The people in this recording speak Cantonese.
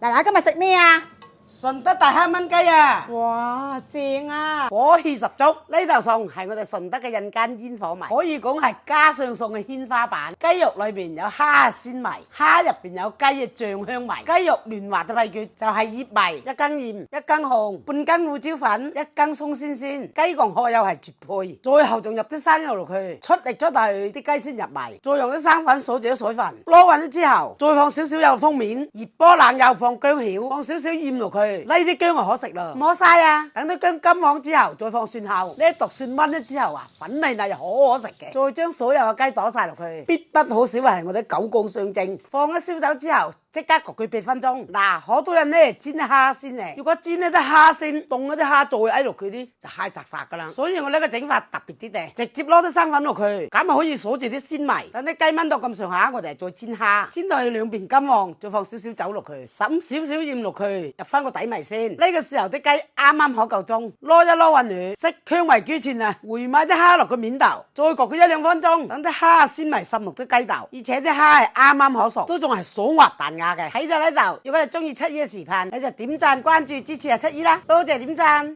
大家今日食咩啊？順德大黑燜雞啊！哇，正啊！火氣十足，呢道餸係我哋順德嘅人間煙火米，可以講係家常餸嘅天花板。雞肉裏邊有蝦鮮米，蝦入邊有雞嘅醬香米，雞肉嫩滑嘅秘訣就係醃米，一羹鹽，一羹紅，半羹胡椒粉，一羹葱鮮鮮，雞皇殼又係絕配。最後仲入啲生油落去，出力咗地啲雞先入米，再用啲生粉鎖住啲水分，撈勻咗之後，再放少少油封面，熱波冷油放薑曉，放少少鹽落去。呢啲薑就可食啦，唔可嘥啊！等到薑金黃之後，再放蒜後，呢一剁蒜炆咗之後啊，粉膩膩又可食嘅。再將所有嘅雞剁晒落去，必不可少係我哋九廣上正。放咗燒酒之後，即刻焗佢8分鐘。嗱，好多人咧煎啲蝦先嘅，如果煎呢啲蝦先，凍嗰啲蝦再嗌落佢啲就嗨實實噶啦。所以我呢個整法特別啲嘅，直接攞啲生粉落去，咁咪可以鎖住啲鮮米。等啲雞炆到咁上下，我哋再煎蝦，煎到佢兩邊金黃，再放少少酒落去，滲少少鹽落去，入翻個底米先。呢個時候啲雞啱啱好夠鐘，撈一撈勻佢，色香味俱全啊！回埋啲蝦落個面度，再焗佢1-2分鐘，等啲蝦鮮味滲落啲雞度，而且啲蝦係啱啱好熟，都仲係爽滑彈牙嘅。喺度呢度，如果你中意七姨嘅視頻，你就點讚關注支持下七姨啦，多謝點讚。